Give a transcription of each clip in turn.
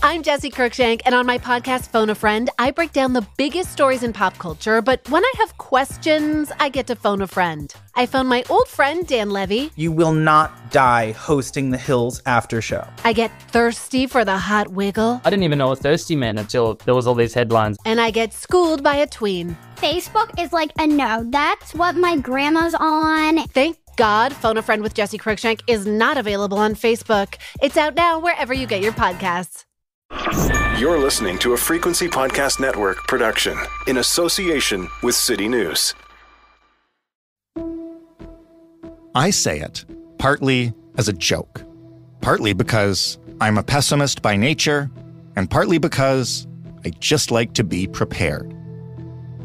I'm Jessie Cruikshank, and on my podcast, Phone a Friend, I break down the biggest stories in pop culture, but when I have questions, I get to phone a friend. I phone my old friend, Dan Levy. You will not die hosting the Hills After Show. I get thirsty for the hot wiggle. I didn't even know what thirsty meant until there was all these headlines. And I get schooled by a tween. Facebook is like a no. That's what my grandma's on. Thank God Phone a Friend with Jessie Cruikshank is not available on Facebook. It's out now wherever you get your podcasts. You're listening to a Frequency Podcast Network production in association with City News. I say it partly as a joke, partly because I'm a pessimist by nature, and partly because I just like to be prepared.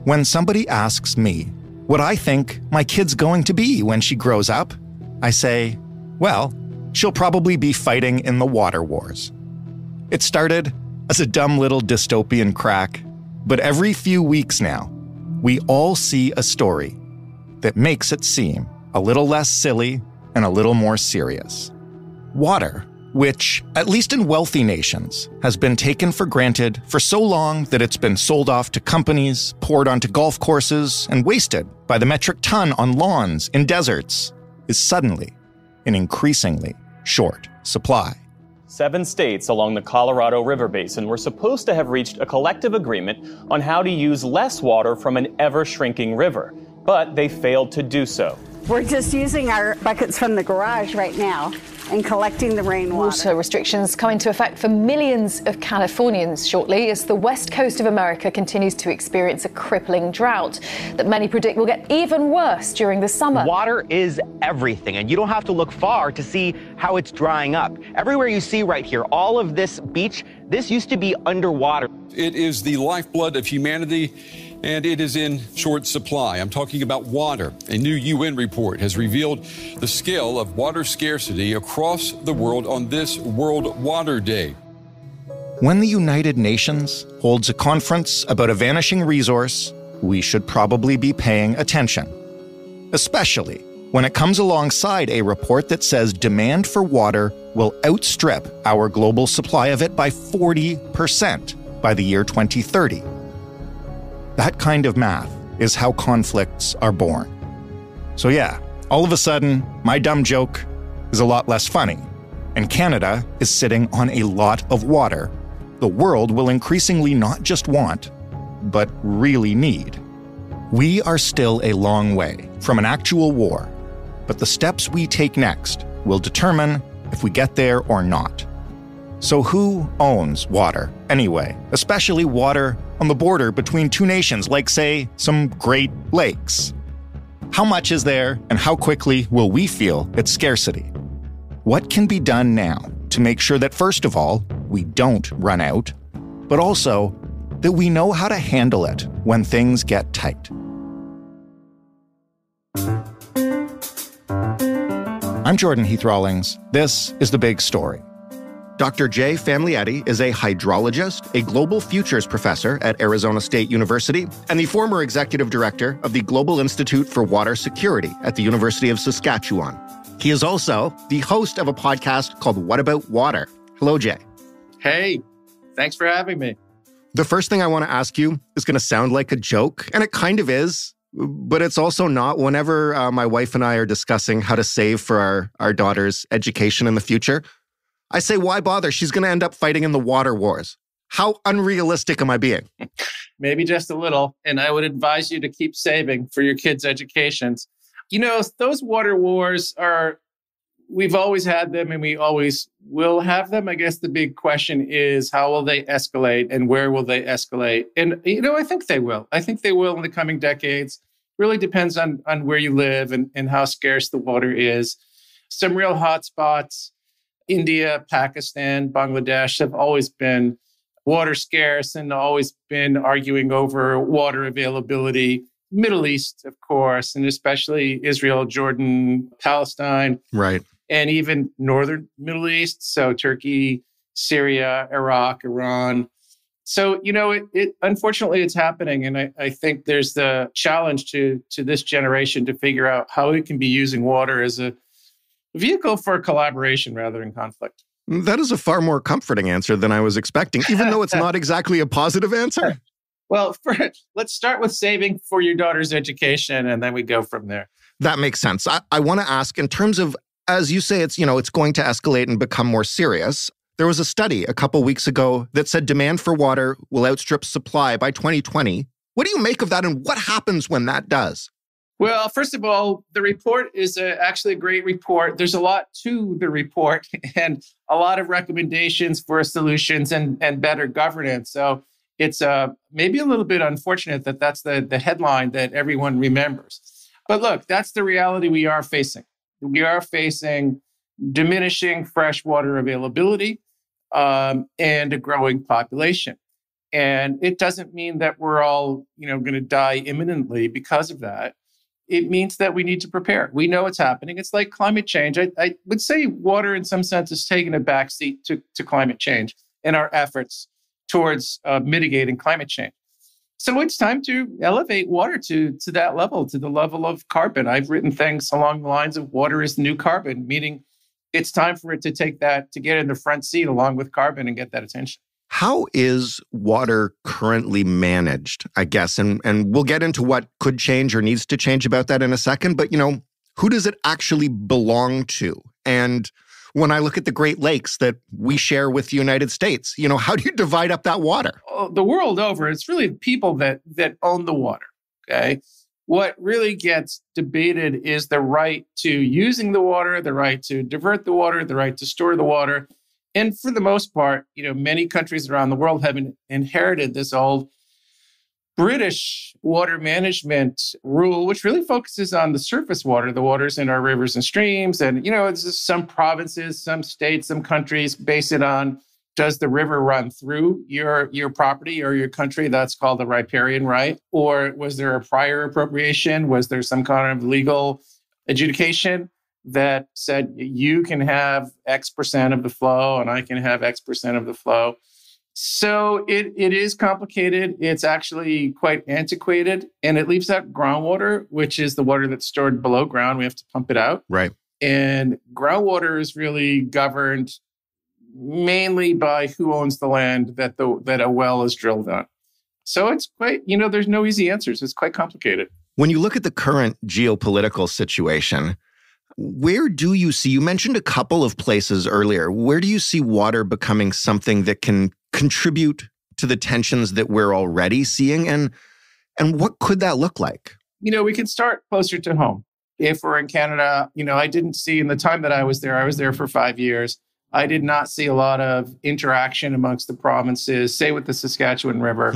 When somebody asks me what I think my kid's going to be when she grows up, I say, well, she'll probably be fighting in the water wars. It started as a dumb little dystopian crack, but every few weeks now, we all see a story that makes it seem a little less silly and a little more serious. Water, which, at least in wealthy nations, has been taken for granted for so long that it's been sold off to companies, poured onto golf courses, and wasted by the metric ton on lawns in deserts, is suddenly in increasingly short supply. 7 states along the Colorado River Basin were supposed to have reached a collective agreement on how to use less water from an ever-shrinking river, but they failed to do so. We're just using our buckets from the garage right now and collecting the rainwater. Water restrictions come into effect for millions of Californians shortly as the west coast of America continues to experience a crippling drought that many predict will get even worse during the summer. Water is everything, and you don't have to look far to see how it's drying up. Everywhere you see right here, all of this beach, this used to be underwater. It is the lifeblood of humanity, and it is in short supply. I'm talking about water. A new UN report has revealed the scale of water scarcity across the world on this World Water Day. When the United Nations holds a conference about a vanishing resource, we should probably be paying attention, especially when it comes alongside a report that says demand for water will outstrip our global supply of it by 40% by the year 2030. That kind of math is how conflicts are born. So yeah, all of a sudden, my dumb joke is a lot less funny, and Canada is sitting on a lot of water the world will increasingly not just want, but really need. We are still a long way from an actual war, but the steps we take next will determine if we get there or not. So who owns water anyway, especially water on the border between two nations like, say, some Great Lakes? How much is there, and how quickly will we feel its scarcity? What can be done now to make sure that, first of all, we don't run out, but also that we know how to handle it when things get tight? I'm Jordan Heath Rawlings. This is The Big Story. Dr. Jay Famlietti is a hydrologist, a global futures professor at Arizona State University, and the former executive director of the Global Institute for Water Security at the University of Saskatchewan. He is also the host of a podcast called What About Water? Hello, Jay. Hey, thanks for having me. The first thing I want to ask you is going to sound like a joke, and it kind of is, but it's also not. Whenever my wife and I are discussing how to save for our daughter's education in the future, I say, why bother? She's going to end up fighting in the water wars. How unrealistic am I being? Maybe just a little. And I would advise you to keep saving for your kids' educations. You know, those water wars we've always had them and we always will have them. I guess the big question is, how will they escalate and where will they escalate? And, you know, I think they will. I think they will in the coming decades. Really depends on where you live and how scarce the water is. Some real hot spots. India, Pakistan, Bangladesh have always been water scarce and always been arguing over water availability. Middle East, of course, and especially Israel, Jordan, Palestine. Right. And even northern Middle East. So Turkey, Syria, Iraq, Iran. So, you know, it unfortunately it's happening. And I think there's the challenge to this generation to figure out how we can be using water as a vehicle for collaboration rather than conflict. That is a far more comforting answer than I was expecting, even though it's not exactly a positive answer. Well, let's start with saving for your daughter's education, and then we go from there. That makes sense. I want to ask, in terms of, as you say, it's going to escalate and become more serious. There was a study a couple weeks ago that said demand for water will outstrip supply by 2020. What do you make of that, and what happens when that does? Well, first of all, the report is actually a great report. There's a lot to the report and a lot of recommendations for solutions and better governance. So it's maybe a little bit unfortunate that that's the headline that everyone remembers. But look, that's the reality we are facing. We are facing diminishing freshwater availability and a growing population. And it doesn't mean that we're all, going to die imminently because of that. It means that we need to prepare. We know it's happening. It's like climate change. I would say water, in some sense, is taking a backseat to climate change in our efforts towards mitigating climate change. So it's time to elevate water to that level, to the level of carbon. I've written things along the lines of water is the new carbon, meaning it's time for it to get in the front seat along with carbon and get that attention. How is water currently managed, I guess? And we'll get into what could change or needs to change about that in a second. But, who does it actually belong to? And when I look at the Great Lakes that we share with the United States, how do you divide up that water? The world over, it's really people that own the water, okay? What really gets debated is the right to using the water, the right to divert the water, the right to store the water. And for the most part, many countries around the world have inherited this old British water management rule, which really focuses on the surface water, the waters in our rivers and streams. And, it's just some provinces, some states, some countries base it on, does the river run through your property or your country? That's called the riparian right. Or was there a prior appropriation? Was there some kind of legal adjudication that said you can have X percent of the flow and I can have X percent of the flow? So it is complicated. It's actually quite antiquated, and it leaves out groundwater, which is the water that's stored below ground. We have to pump it out. Right. And groundwater is really governed mainly by who owns the land that a well is drilled on. So it's quite, there's no easy answers. It's quite complicated. When you look at the current geopolitical situation, where do you see, you mentioned a couple of places earlier, where do you see water becoming something that can contribute to the tensions that we're already seeing? And what could that look like? We can start closer to home. If we're in Canada, I didn't see in the time that I was there for 5 years, I did not see a lot of interaction amongst the provinces, say with the Saskatchewan River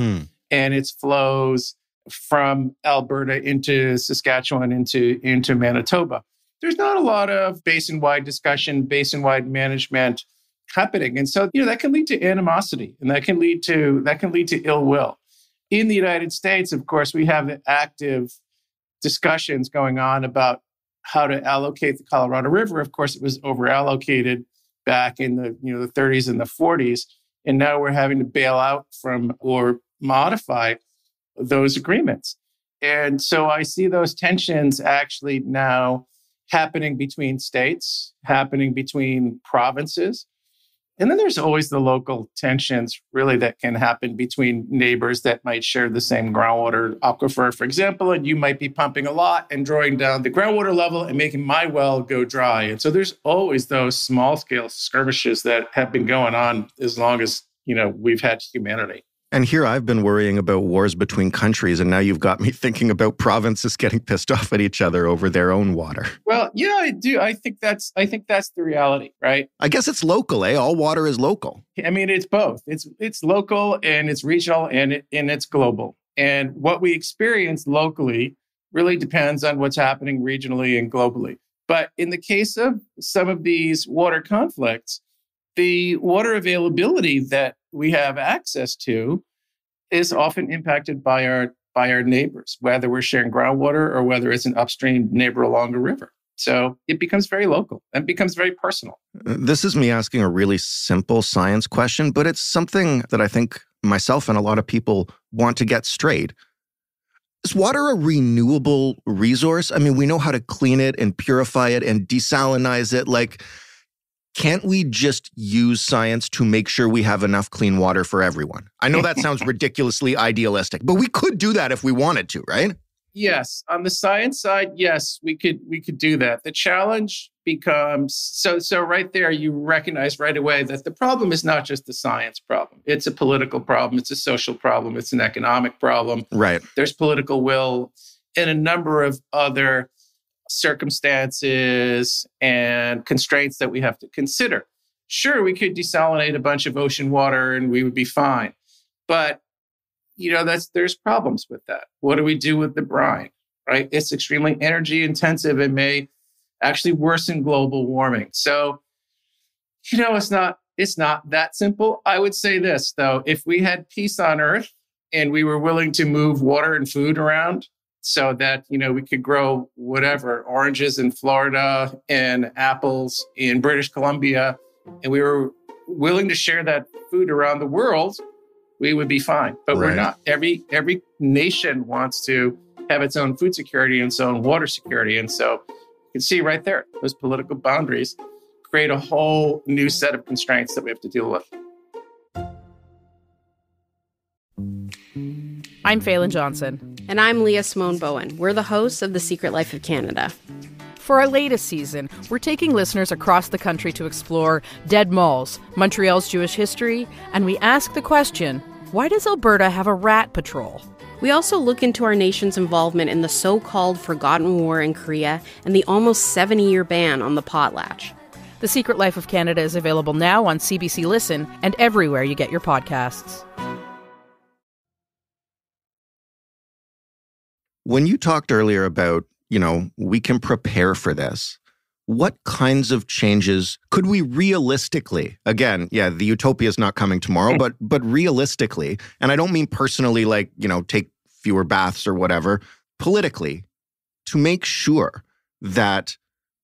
and its flows from Alberta into Saskatchewan, into Manitoba. There's not a lot of basin-wide discussion, basin-wide management happening. And so, that can lead to animosity and that can lead to ill will. In the United States, of course, we have active discussions going on about how to allocate the Colorado River. Of course, it was over-allocated back in the 30s and the 40s. And now we're having to bail out from or modify those agreements. And so I see those tensions actually now happening between states, happening between provinces. And then there's always the local tensions, really, that can happen between neighbors that might share the same groundwater aquifer, for example, and you might be pumping a lot and drawing down the groundwater level and making my well go dry. And so there's always those small-scale skirmishes that have been going on as long as, we've had humanity. And here I've been worrying about wars between countries, and now you've got me thinking about provinces getting pissed off at each other over their own water. Well, yeah, I do. I think that's the reality, right? I guess it's local, eh? All water is local. I mean, it's both. It's local and it's regional and it's global. And what we experience locally really depends on what's happening regionally and globally. But in the case of some of these water conflicts, the water availability that we have access to is often impacted by our neighbors, whether we're sharing groundwater or whether it's an upstream neighbor along a river. So it becomes very local and becomes very personal. This is me asking a really simple science question, but it's something that I think myself and a lot of people want to get straight. Is water a renewable resource? I mean, we know how to clean it and purify it and desalinize it. can't we just use science to make sure we have enough clean water for everyone? I know that sounds ridiculously idealistic, but we could do that if we wanted to, right? Yes, on the science side, yes, we could do that. The challenge becomes so right there you recognize right away that the problem is not just the science problem. It's a political problem, it's a social problem, it's an economic problem. Right. There's political will and a number of other circumstances and constraints that we have to consider. Sure, we could desalinate a bunch of ocean water and we would be fine. But there's problems with that. What do we do with the brine, right? It's extremely energy intensive and may actually worsen global warming. So, it's not that simple. I would say this, though, if we had peace on Earth and we were willing to move water and food around so that, we could grow whatever, oranges in Florida and apples in British Columbia, and we were willing to share that food around the world, we would be fine. But We're not. Every nation wants to have its own food security and its own water security. And so you can see right there, those political boundaries create a whole new set of constraints that we have to deal with. I'm Phelan Johnson. And I'm Leah Simone Bowen. We're the hosts of The Secret Life of Canada. For our latest season, we're taking listeners across the country to explore dead malls, Montreal's Jewish history, and we ask the question, why does Alberta have a rat patrol? We also look into our nation's involvement in the so-called Forgotten War in Korea and the almost 70-year ban on the potlatch. The Secret Life of Canada is available now on CBC Listen and everywhere you get your podcasts. When you talked earlier about, we can prepare for this, what kinds of changes could we realistically, again, the utopia is not coming tomorrow, but realistically, and I don't mean personally like, take fewer baths or whatever, politically, to make sure that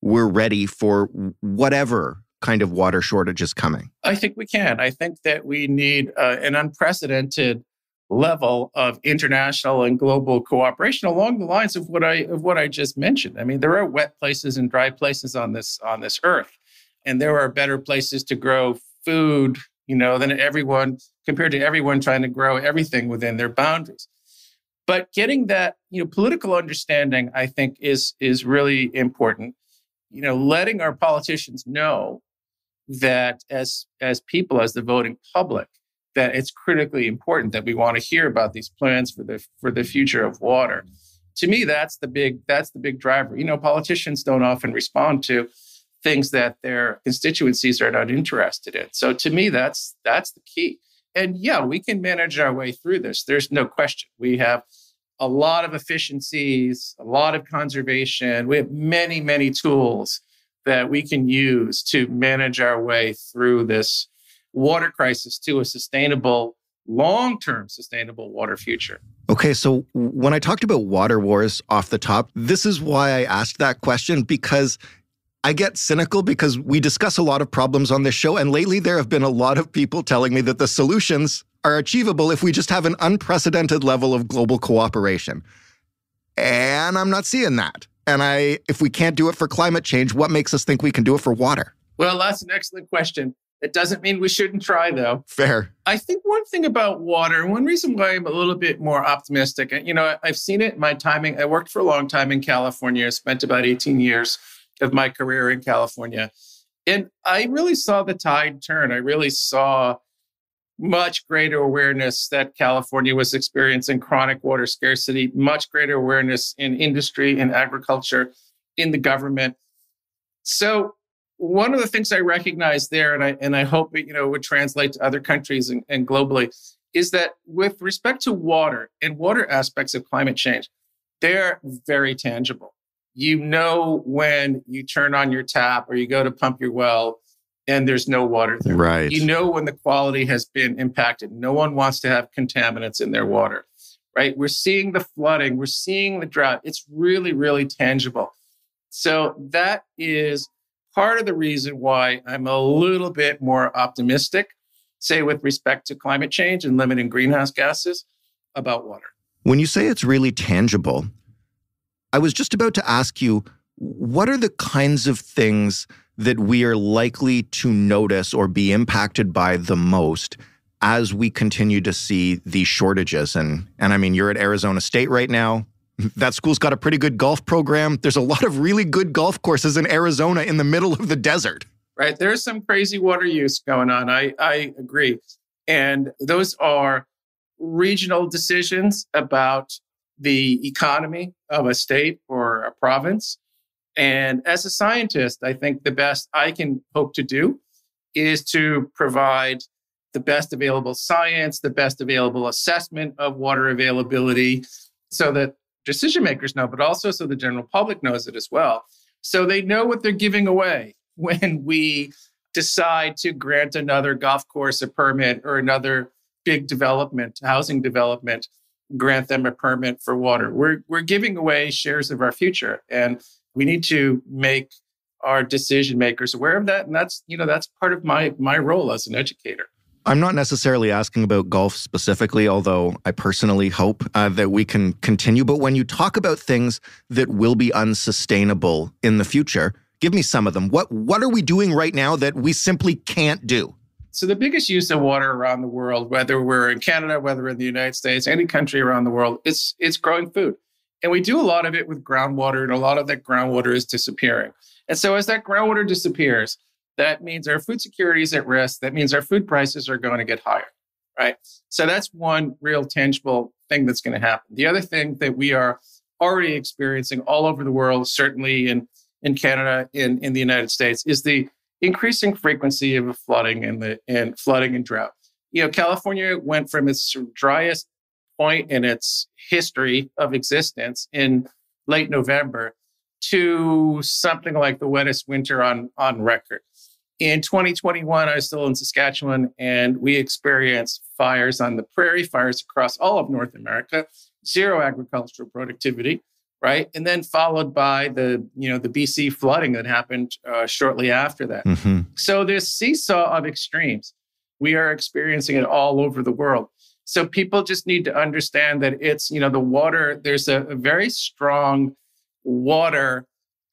we're ready for whatever kind of water shortage is coming? I think we can. I think that we need an unprecedented level of international and global cooperation along the lines of what I just mentioned. I mean, there are wet places and dry places on this earth, and there are better places to grow food, than everyone compared to everyone trying to grow everything within their boundaries. But getting that, political understanding, I think, is really important. Letting our politicians know that as people, as the voting public, that it's critically important that we want to hear about these plans for the future of water. To me, that's the big driver. Politicians don't often respond to things that their constituencies are not interested in. So to me, that's the key. And we can manage our way through this. There's no question. We have a lot of efficiencies, a lot of conservation. We have many, many tools that we can use to manage our way through this water crisis to a sustainable, long-term sustainable water future. Okay, so when I talked about water wars off the top, this is why I asked that question, because I get cynical because we discuss a lot of problems on this show, and lately there have been a lot of people telling me that the solutions are achievable if we just have an unprecedented level of global cooperation. And I'm not seeing that. And if we can't do it for climate change, what makes us think we can do it for water? Well, that's an excellent question. It doesn't mean we shouldn't try, though. Fair. I think one thing about water, and one reason why I'm a little bit more optimistic, and I've seen it in my timing. I worked for a long time in California. I spent about 18 years of my career in California. And I really saw the tide turn. I really saw much greater awareness that California was experiencing chronic water scarcity, much greater awareness in industry, in agriculture, in the government. So one of the things I recognize there, and I hope it, would translate to other countries and globally, is that with respect to water and water aspects of climate change, they're very tangible. When you turn on your tap or you go to pump your well and there's no water there. Right. When the quality has been impacted. No one wants to have contaminants in their water, right? We're seeing the flooding. We're seeing the drought. It's really, really tangible. So that is part of the reason why I'm a little bit more optimistic, say with respect to climate change and limiting greenhouse gases, about water. When you say it's really tangible, I was just about to ask you, what are the kinds of things that we are likely to notice or be impacted by the most as we continue to see these shortages? And I mean, you're at Arizona State right now. That school's got a pretty good golf program. There's a lot of really good golf courses in Arizona in the middle of the desert. Right. There's some crazy water use going on. I agree. And those are regional decisions about the economy of a state or a province. And as a scientist, I think the best I can hope to do is to provide the best available science, the best available assessment of water availability so that decision makers know, but also so the general public knows it as well. So they know what they're giving away when we decide to grant another golf course a permit or another big development, housing development, grant them a permit for water. We're giving away shares of our future, and we need to make our decision makers aware of that. And that's part of my role as an educator. I'm not necessarily asking about golf specifically, although I personally hope that we can continue. But when you talk about things that will be unsustainable in the future, give me some of them. What are we doing right now that we simply can't do? So the biggest use of water around the world, whether we're in Canada, whether we're in the United States, any country around the world, it's growing food. And we do a lot of it with groundwater, and a lot of that groundwater is disappearing. And so as that groundwater disappears, that means our food security is at risk. That means our food prices are going to get higher, right? So that's one real tangible thing that's going to happen. The other thing that we are already experiencing all over the world, certainly in Canada, in the United States, is the increasing frequency of flooding and flooding and drought. California went from its driest point in its history of existence in late November to something like the wettest winter on record. In 2021, I was still in Saskatchewan, and we experienced fires on the prairie, fires across all of North America, zero agricultural productivity, right? And then followed by the BC flooding that happened shortly after that. Mm-hmm. So this seesaw of extremes, we are experiencing it all over the world. So people just need to understand that it's, the water, there's a very strong water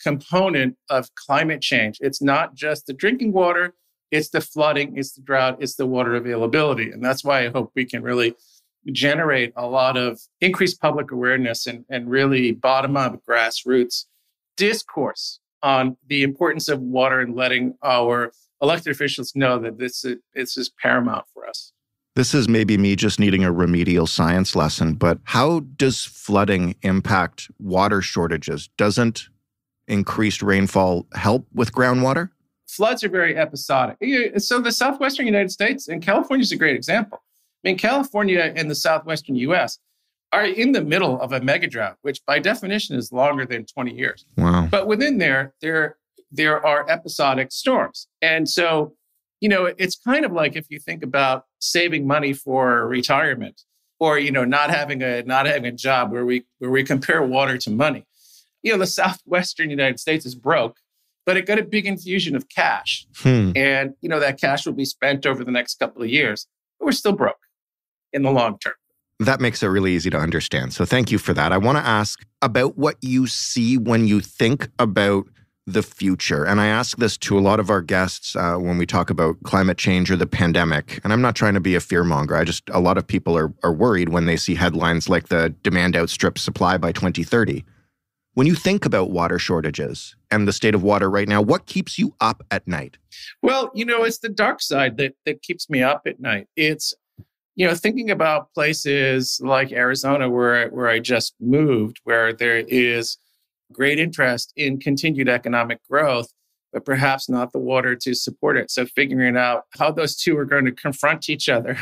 component of climate change. It's not just the drinking water, it's the flooding, it's the drought, it's the water availability. And that's why I hope we can really generate a lot of increased public awareness and really bottom-up grassroots discourse on the importance of water and letting our elected officials know that this is paramount for us. This is maybe me just needing a remedial science lesson, but how does flooding impact water shortages? Doesn't increased rainfall help with groundwater? Floods are very episodic. So the southwestern United States, and California is a great example. I mean, California and the southwestern U.S. are in the middle of a mega drought, which by definition is longer than 20 years. Wow. But within there are episodic storms. And so, it's kind of like if you think about saving money for retirement or, not having a job where we compare water to money. The southwestern United States is broke, but it got a big infusion of cash. And, that cash will be spent over the next couple of years, but we're still broke in the long term. That makes it really easy to understand. So thank you for that. I want to ask about what you see when you think about the future. And I ask this to a lot of our guests when we talk about climate change or the pandemic. And I'm not trying to be a fearmonger. A lot of people are worried when they see headlines like the demand outstrips supply by 2030. When you think about water shortages and the state of water right now, what keeps you up at night? Well, it's the dark side that keeps me up at night. It's, thinking about places like Arizona where I just moved, where there is great interest in continued economic growth, but perhaps not the water to support it. So figuring out how those two are going to confront each other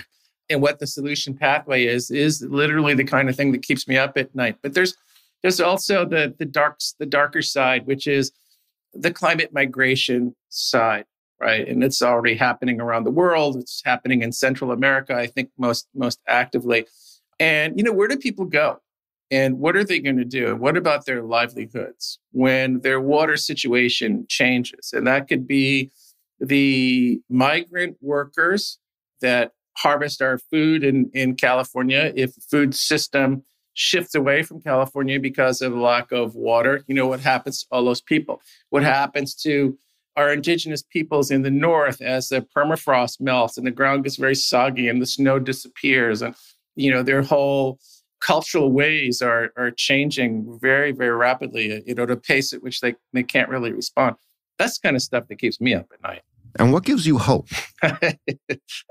and what the solution pathway is literally the kind of thing that keeps me up at night. But there's also the darker side, which is the climate migration side, right? And it's already happening around the world. It's happening in Central America, I think, most actively. And, where do people go? And what are they going to do? What about their livelihoods when their water situation changes? And that could be the migrant workers that harvest our food in California. If the food system shifts away from California because of lack of water, what happens to all those people? What happens to our indigenous peoples in the north as the permafrost melts and the ground gets very soggy and the snow disappears. And, their whole cultural ways are changing very, very rapidly, at a pace at which they can't really respond. That's the kind of stuff that keeps me up at night. And what gives you hope?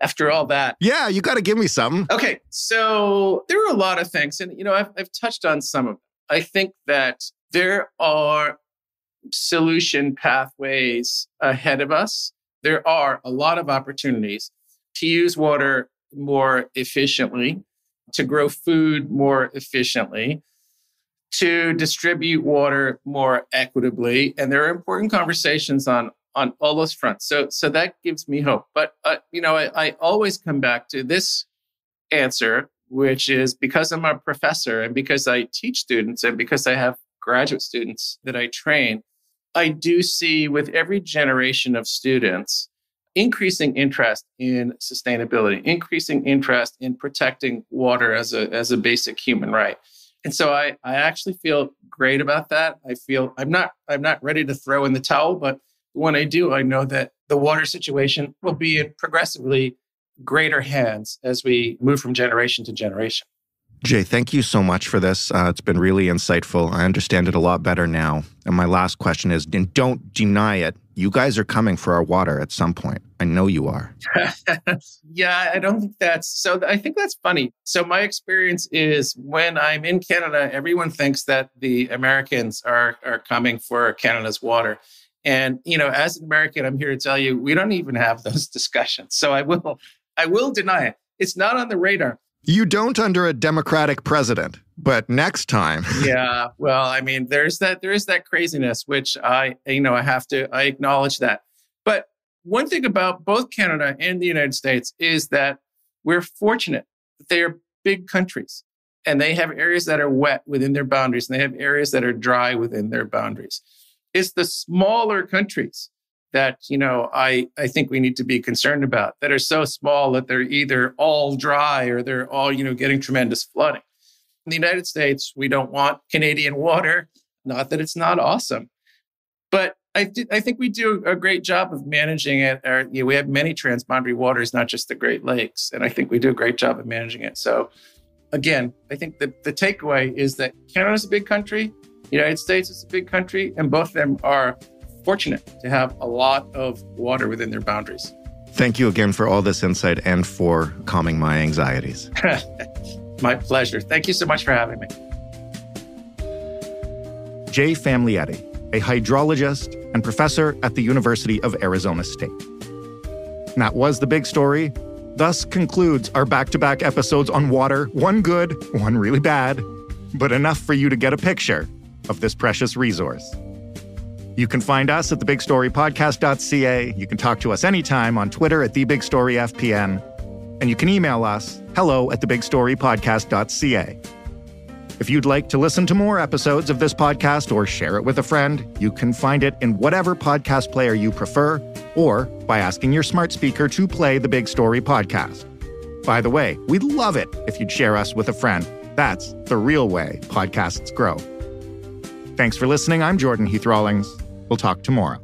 After all that. Yeah, you got to give me something. Okay, so there are a lot of things. And, I've touched on some of them. I think that there are solution pathways ahead of us. There are a lot of opportunities to use water more efficiently, to grow food more efficiently, to distribute water more equitably. And there are important conversations on all those fronts. So that gives me hope. But, I always come back to this answer, which is because I'm a professor and because I teach students and because I have graduate students that I train, I do see with every generation of students increasing interest in sustainability, increasing interest in protecting water as a basic human right. And so I actually feel great about that. I feel I'm not ready to throw in the towel, but when I do, I know that the water situation will be in progressively greater hands as we move from generation to generation. Jay, thank you so much for this. It's been really insightful. I understand it a lot better now. And my last question is, and don't deny it, you guys are coming for our water at some point. I know you are. Yeah, I don't think I think that's funny. So my experience is when I'm in Canada, everyone thinks that the Americans are coming for Canada's water. And, as an American, I'm here to tell you, we don't even have those discussions. So I will deny it. It's not on the radar. You don't under a Democratic president, but next time. Yeah, well, I mean, there is that craziness, which I acknowledge that. But one thing about both Canada and the United States is that we're fortunate that they are big countries and they have areas that are wet within their boundaries and they have areas that are dry within their boundaries. It's the smaller countries that, I think we need to be concerned about, that are so small that they're either all dry or they're all, getting tremendous flooding. In the United States, we don't want Canadian water, not that it's not awesome. But I think we do a great job of managing it. We have many transboundary waters, not just the Great Lakes. And I think we do a great job of managing it. So again, I think the takeaway is that Canada's a big country, the United States is a big country, and both of them are fortunate to have a lot of water within their boundaries. Thank you again for all this insight and for calming my anxieties. My pleasure. Thank you so much for having me. Jay Famlietti, a hydrologist and professor at the University of Arizona State. And that was The Big Story. Thus concludes our back-to-back episodes on water, one good, one really bad, but enough for you to get a picture of this precious resource. You can find us at thebigstorypodcast.ca. You can talk to us anytime on Twitter at thebigstoryfpn. And you can email us, hello@thebigstorypodcast.ca. If you'd like to listen to more episodes of this podcast or share it with a friend, you can find it in whatever podcast player you prefer, or by asking your smart speaker to play The Big Story Podcast. By the way, we'd love it if you'd share us with a friend. That's the real way podcasts grow. Thanks for listening. I'm Jordan Heath Rawlings. We'll talk tomorrow.